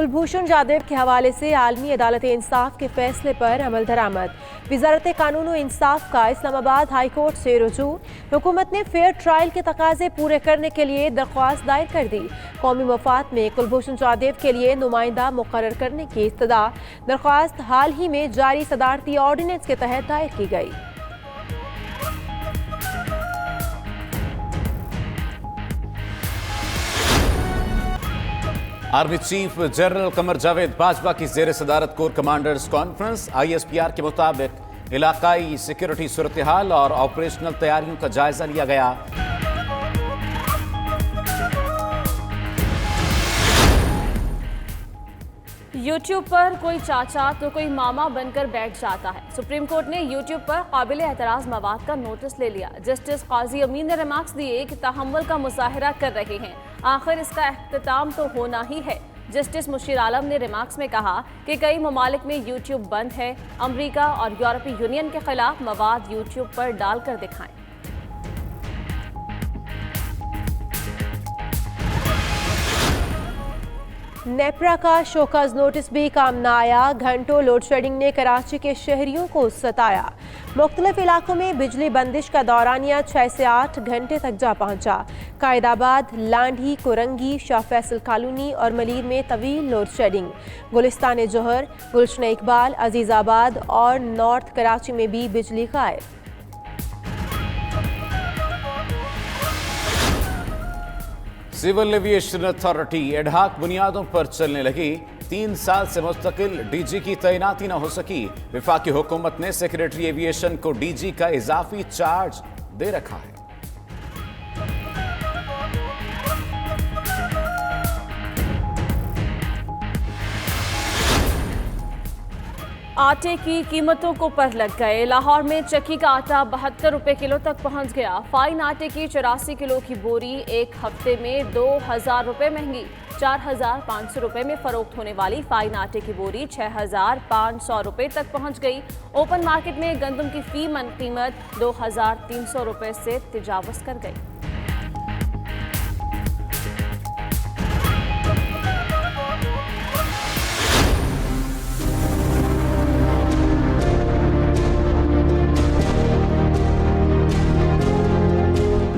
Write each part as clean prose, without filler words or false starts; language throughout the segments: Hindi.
कुलभूषण जाधव के हवाले से आलमी अदालत इंसाफ के फैसले पर अमल दरामद। वजारत कानून व इंसाफ का इस्लामाबाद हाई कोर्ट से रुजू। हुकूमत ने फेयर ट्रायल के तकाजे पूरे करने के लिए दरख्वास्त दायर कर दी। कौमी मफाद में कुलभूषण जाधव के लिए नुमाइंदा मुकर्रर करने की इस्तदा दरख्वास्त हाल ही में जारी सदारती ऑर्डिनेंस के तहत दायर की गई। Army chief general Qamar Javed Bajwa की जेर सदारत कोर कमांडर्स कॉन्फ्रेंस। ISPR के मुताबिक इलाकाई सिक्योरिटी सूरत हाल और ऑपरेशनल तैयारियों का जायजा लिया गया। यूट्यूब पर कोई चाचा तो कोई मामा बनकर बैठ जाता है। सुप्रीम कोर्ट ने यूट्यूब पर काबिल एतराज मवाद का नोटिस ले लिया। जस्टिस काजी अमीन ने रिमार्क्स दिए कि तहम्मुल का मुजाहरा कर रहे हैं, आखिर इसका अख्तिताम तो होना ही है। जस्टिस मुशीर आलम ने रिमार्क्स में कहा कि कई ममालिक में यूट्यूब बंद है, अमरीका और यूरोपीय यूनियन के खिलाफ मवाद यूट्यूब पर डालकर दिखाएं। नेपरा का शोकॉज नोटिस भी काम न आया। घंटों लोड शेडिंग ने कराची के शहरियों को सताया। मुख्तलिफ इलाकों में बिजली बंदिश का दौरानिया 6 से 8 घंटे तक जा पहुंचा। कायदाबाद, लांढी, कोरंगी, शाह फैसल कॉलोनी और मलीर में तवील लोड शेडिंग। गुलिस्तान जोहर, गुलशन इकबाल, अजीजाबाद और नॉर्थ कराची में भी बिजली गायब। सिविल एविएशन अथॉरिटी एडहाक बुनियादों पर चलने लगी। 3 साल से मुस्तकिल DG की तैनाती न हो सकी। वफाकी हुकूमत ने सेक्रेटरी एविएशन को DG का इजाफी चार्ज दे रखा है। आटे की कीमतों को पर लग गए। लाहौर में चक्की का आटा 72 रुपए किलो तक पहुंच गया। फाइन आटे की 84 किलो की बोरी एक हफ्ते में 2000 रुपए महंगी। 4500 रुपए में फरोख्त होने वाली फाइन आटे की बोरी 6500 रुपए तक पहुंच गई। ओपन मार्केट में गंदम की फी मन कीमत 2300 रुपए से तजावुज कर गई।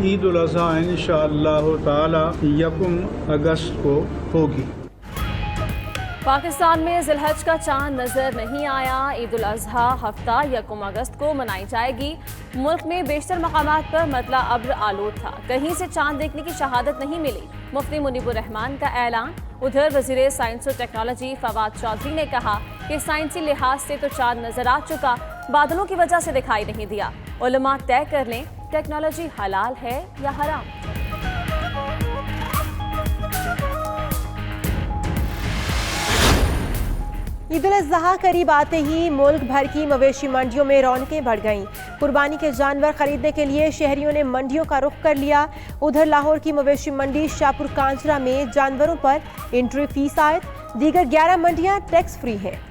ईद उल अज़हा इंशाअल्लाह ताला 1 अगस्त को होगी। पाकिस्तान में ज़िलहज का चांद नजर नहीं आया। ईद उल अज़हा हफ्ता 1 अगस्त को मनाई जाएगी। मुल्क में बेशतर मकामात पर मतला अब्र आलूद था। कहीं से चांद देखने की शहादत नहीं मिली। मुफ्ती मुनीबुर रहमान का ऐलान। उधर वज़ीर साइंस और टेक्नोलॉजी फवाद चौधरी ने कहा कि साइंसी लिहाज से तो चांद नजर आ चुका, बादलों की वजह से दिखाई नहीं दिया। उलमा तय कर लें टेक्नोलॉजी हलाल है या हराम। ईद उल अज़हा करीब आते ही मुल्क भर की मवेशी मंडियों में रौनकें बढ़ गईं। कुर्बानी के जानवर खरीदने के लिए शहरियों ने मंडियों का रुख कर लिया। उधर लाहौर की मवेशी मंडी शाहपुर कांजरा में जानवरों पर एंट्री फीस आयद। दीगर 11 मंडियां टैक्स फ्री हैं।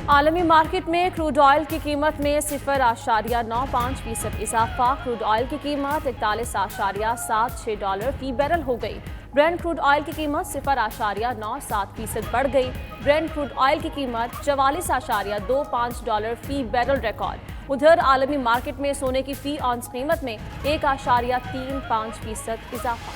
आलमी मार्केट में क्रूड ऑयल की कीमत में 0.95% इजाफा। क्रूड ऑयल की कीमत $41.76 फी बैरल हो गई। ब्रेंट क्रूड ऑयल की कीमत 0.97% बढ़ गई। ब्रेंट क्रूड ऑयल की कीमत $44.25 फी बैरल रिकॉर्ड। उधर आलमी मार्केट में सोने की फी ऑन्स कीमत में 1.35% इजाफा।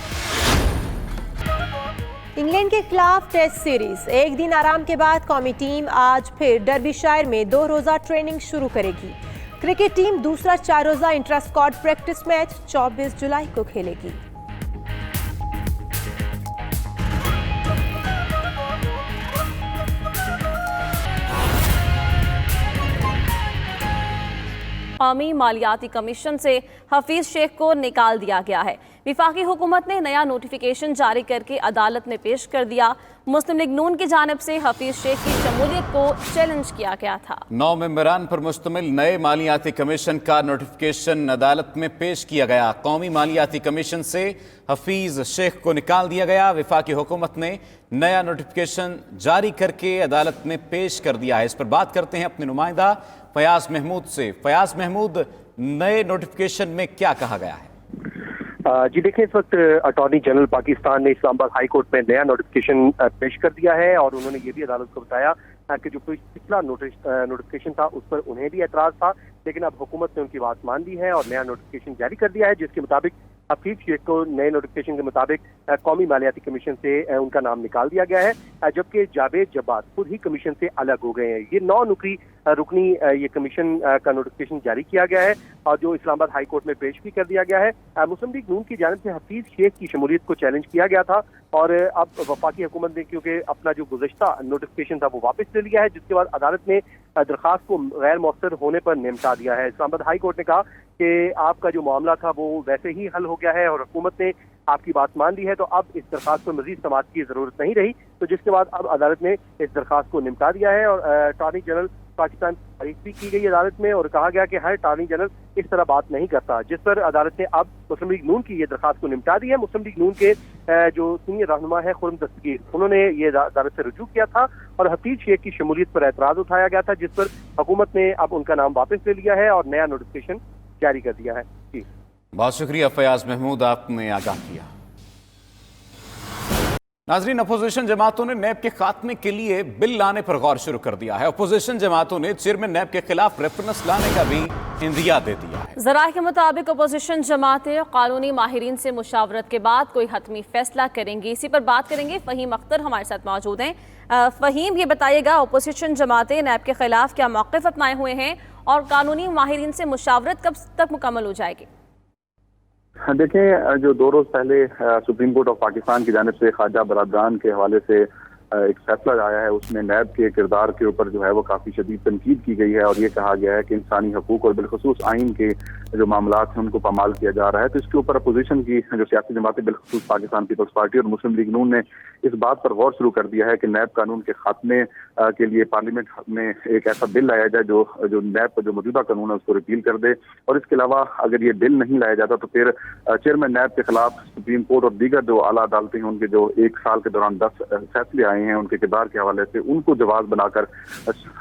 इंग्लैंड के खिलाफ टेस्ट सीरीज। एक दिन आराम के बाद कौमी टीम आज फिर डर्बीशायर में 2 रोजा ट्रेनिंग शुरू करेगी। क्रिकेट टीम दूसरा 4 रोजा इंट्रा स्क्वाड प्रैक्टिस मैच 24 जुलाई को खेलेगी। कौमी मालियाती कमीशन से हफीज शेख को निकाल दिया गया है। विफाकी हुकूमत ने नया नोटिफिकेशन जारी करके अदालत में पेश कर दिया। मुस्लिम लीग नून की जानिब से हफीज शेख की शमूलियत को चैलेंज किया गया था। 9 मेंबरान पर मुश्तमिल नए मालियाती कमीशन का नोटिफिकेशन अदालत में पेश किया गया। कौमी मालियाती कमीशन से हफीज शेख को निकाल दिया गया। विफाकी हुकूमत ने नया नोटिफिकेशन जारी करके अदालत में पेश कर दिया है। इस पर बात करते हैं अपने नुमाइंदा फयाज महमूद से। फयाज महमूद, नए नोटिफिकेशन में क्या कहा गया है? जी देखिए, इस वक्त अटॉर्नी जनरल पाकिस्तान ने इस्लामाबाद हाई कोर्ट में नया नोटिफिकेशन पेश कर दिया है और उन्होंने ये भी अदालत को बताया कि जो पिछला नोटिफिकेशन था उस पर उन्हें भी एतराज था, लेकिन अब हुकूमत ने उनकी बात मान ली है और नया नोटिफिकेशन जारी कर दिया है, जिसके मुताबिक हफीज शेख को नए नोटिफिकेशन के मुताबिक कौमी मालियाती कमीशन से उनका नाम निकाल दिया गया है, जबकि जावेद जब्बार खुद ही कमीशन से अलग हो गए हैं। ये 9 रुकनी ये कमीशन का नोटिफिकेशन जारी किया गया है और जो इस्लामाबाद हाई कोर्ट में पेश भी कर दिया गया है। मुस्लिम लीग नून की जानिब से हफीज शेख की शमूलियत को चैलेंज किया गया था और अब वफाकी हुकूमत ने क्योंकि अपना जो गुज़श्ता नोटिफिकेशन था वो वापस ले लिया है, जिसके बाद अदालत ने दरख्वास्त को गैर मौसर होने पर निपटा दिया है। इस्लामाबाद हाई कोर्ट ने कहा कि आपका जो मामला था वो वैसे ही हल हो गया है और हुकूमत ने आपकी बात मान ली है, तो अब इस दरख्वास्त पर मजीद समाअत की जरूरत नहीं रही, तो जिसके बाद अब अदालत ने इस दरख्वास्त को निपटा दिया है और अटॉर्नी जनरल पाकिस्तान की तारीफ भी की गई अदालत में और कहा गया कि हर अटॉर्नी जनरल इस तरह बात नहीं करता, जिस पर अदालत ने अब मुस्लिम लीग नून की ये दरख्वास्त को निपटा दी है। मुस्लिम लीग नून के जो सीनियर रहनुमा है खुर्रम दस्तगीर, उन्होंने ये अदालत से रुजू किया था और हफीज शेख की शमूलियत पर एतराज उठाया गया था, जिस पर हुकूमत ने अब उनका नाम वापस ले लिया है और नया नोटिफिकेशन जारी कर दिया है। जी बहुत शुक्रिया फयाज महमूद, आपने आगाह किया। नाजरीन, अपोजिशन जमातों ने नैब के खात्मे के लिए बिल लाने पर गौर शुरू कर दिया है। अपोजिशन जमातों ने चेयरमैन नैब के खिलाफ रेफरेंस लाने का भी इंदिया दे दिया है। ज़राए के मुताबिक अपोजिशन जमातें कानूनी माहिरीन से मुशावरत के बाद कोई हतमी फैसला करेंगी। इसी पर बात करेंगे। फ़हीम अख्तर हमारे साथ मौजूद हैं। फ़हीम, ये बताइएगा, अपोजिशन जमातें नैब के खिलाफ क्या मौक़िफ़ अपनाए हुए हैं और कानूनी माहिरीन से मुशावरत कब तक मुकम्मल हो जाएगी? देखें, जो 2 रोज पहले सुप्रीम कोर्ट ऑफ पाकिस्तान की जानिब से ख्वाजा बरादरान के हवाले से एक फैसला आया है, उसमें नैब के किरदार के ऊपर जो है वो काफ़ी शदीद तनकीद की गई है और ये कहा गया है कि इंसानी हकूक और बिलखसूस आइन के जो मामलात हैं उनको पामाल किया जा रहा है। तो इसके ऊपर अपोजिशन की जो सियासी जमातें बिलखसूस पाकिस्तान पीपल्स पार्टी और मुस्लिम लीग नून ने इस बात पर गौर शुरू कर दिया है कि नैब कानून के खात्मे के लिए पार्लियामेंट में एक ऐसा बिल लाया जाए जो नैब का जो मौजूदा कानून है उसको रिपील कर दे, और इसके अलावा अगर ये बिल नहीं लाया जाता तो फिर चेयरमैन नैब के खिलाफ सुप्रीम कोर्ट और दीगर जो आला अदालतें हैं उनके जो 1 साल के दौरान 10 फैसले आए हैं उनके किरदार के हवाले से, उनको जवाब बनाकर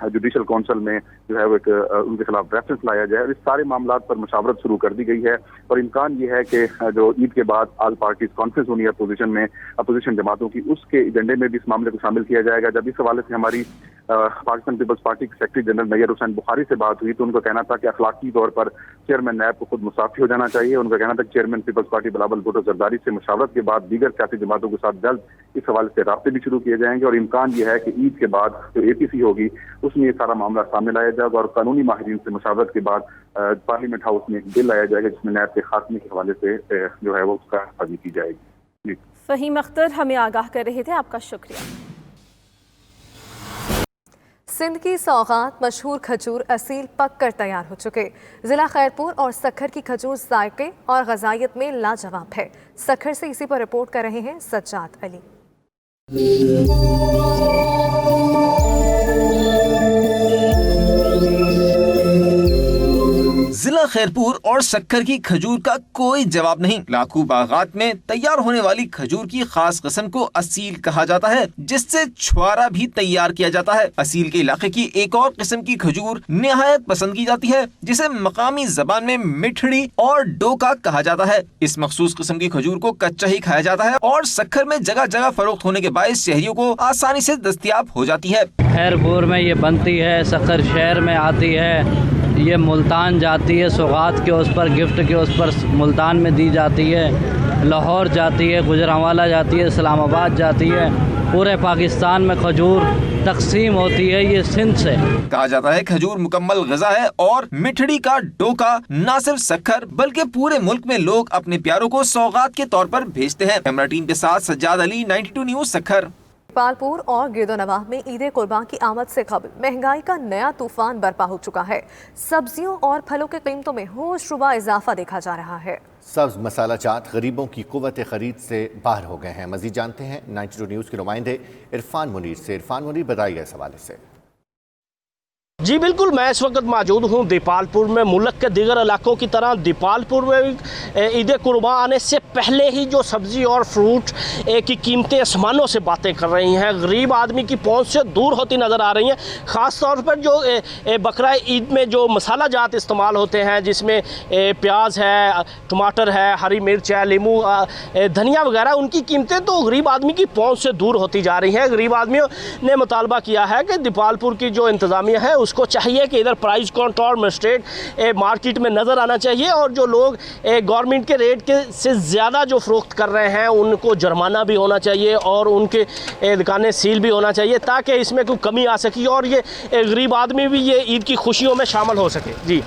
जुडिशल काउंसिल में जो है वो एक उनके खिलाफ रेफरेंस लाया जाए। इस सारे मामलात पर मुशावरत शुरू कर दी गई है और इम्कान ये है कि जो ईद के बाद ऑल पार्टीज कॉन्फ्रेंस होनी है अपोजिशन में, अपोजिशन जमातों की, उसके एजेंडे में भी इस मामले को शामिल किया जाएगा। जब इस हवाले से हमारी पाकिस्तान पीपल्स पार्टी के सेक्रेटरी जनरल नैयर हुसैन बुखारी से बात हुई तो उनका कहना था कि अखलाकी तौर पर चेयरमैन नैब को खुद मुसाफी हो जाना चाहिए। उनका कहना था कि chairman Peoples Party Bilawal Bhutto Zardari से मुशावरत के बाद दीगर सियासी जमातों के साथ जल्द इस हवाले से राब्ते भी शुरू किए जाएंगे और इम्कान यह है कि ईद के बाद जो APC होगी उसमें ये सारा मामला सामने लाया जाएगा और कानूनी माहिरीन से मुशावरत के बाद पार्लियामेंट हाउस में एक बिल लाया जाएगा जिसमें नैब के खात्मे के हवाले से जो है वो उसका हल की जाएगी। फ़हीम अख्तर हमें आगाह कर रहे थे, आपका शुक्रिया। सिंध की सौगात मशहूर खजूर असील पक कर तैयार हो चुके। जिला खैरपुर और सक्खर की खजूर जायके और गजाइत में लाजवाब है। सक्खर से इसी पर रिपोर्ट कर रहे हैं सज्जाद अली। जिला खैरपुर और सक्खर की खजूर का कोई जवाब नहीं। लाखों बागात में तैयार होने वाली खजूर की खास किस्म को असील कहा जाता है, जिससे छुआरा भी तैयार किया जाता है। असील के इलाके की एक और किस्म की खजूर निहायत पसंद की जाती है, जिसे मकामी जबान में मिठड़ी और डोका कहा जाता है। इस मखसूस किस्म की खजूर को कच्चा ही खाया जाता है और सक्खर में जगह जगह फरोख्त होने के बायस शहरियों को आसानी से दस्तयाब हो जाती है। खैरपुर में ये बनती है, सक्खर शहर में आती है, ये मुल्तान जाती है, सौगात के उस पर, गिफ्ट के उस पर मुल्तान में दी जाती है, लाहौर जाती है, गुजरांवाला जाती है, इस्लामाबाद जाती है। पूरे पाकिस्तान में खजूर तकसीम होती है। ये सिंध से कहा जाता है खजूर मुकम्मल ग़िज़ा है और मिठड़ी का डोका न सिर्फ सक्खर बल्कि पूरे मुल्क में लोग अपने प्यारों को सौगात के तौर पर भेजते हैं। कैमरा टीम के साथ सज्जाद अली, 92 न्यूज़, सक्खर। पालपुर और गिरदोनवाह में ईद कुर्बान की आमद से कबल महंगाई का नया तूफान बर्पा हो चुका है। सब्जियों और फलों की कीमतों में होशरुबा इजाफा देखा जा रहा है। सब्ज मसाला जात गरीबों की कुव्वत खरीद से बाहर हो गए हैं। मजीद जानते हैं 92 न्यूज़ के नुमाइंदे इरफान मुनीर से। इरफान मुनीर, बताइए इस हवाले से। जी बिल्कुल, मैं इस वक्त मौजूद हूँ दीपालपुर में। मुल्क के दीगर इलाकों की तरह दीपालपुर में ईद कुर्बान आने से पहले ही जो सब्ज़ी और फ्रूट की कीमतें आसमानों से बातें कर रही हैं, गरीब आदमी की पहुँच से दूर होती नज़र आ रही हैं। ख़ास तौर पर जो बकरा ईद में जो मसाला जात इस्तेमाल होते हैं, जिसमें प्याज है, टमाटर है, हरी मिर्च है, नींबू, धनिया वगैरह, उनकी कीमतें तो गरीब आदमी की पहुँच से दूर होती जा रही हैं। गरीब आदमियों ने मुतालबा किया है कि दीपालपुर की जो इंतज़ामिया है उसको चाहिए कि इधर प्राइस कंट्रोल मजिस्ट्रेट मार्केट में नज़र आना चाहिए और जो लोग गवर्नमेंट के रेट के से ज़्यादा जो फ़रोख्त कर रहे हैं उनको जुर्माना भी होना चाहिए और उनके दुकानें सील भी होना चाहिए, ताकि इसमें कोई कमी आ सके और ये गरीब आदमी भी ये ईद की खुशियों में शामिल हो सके। जी।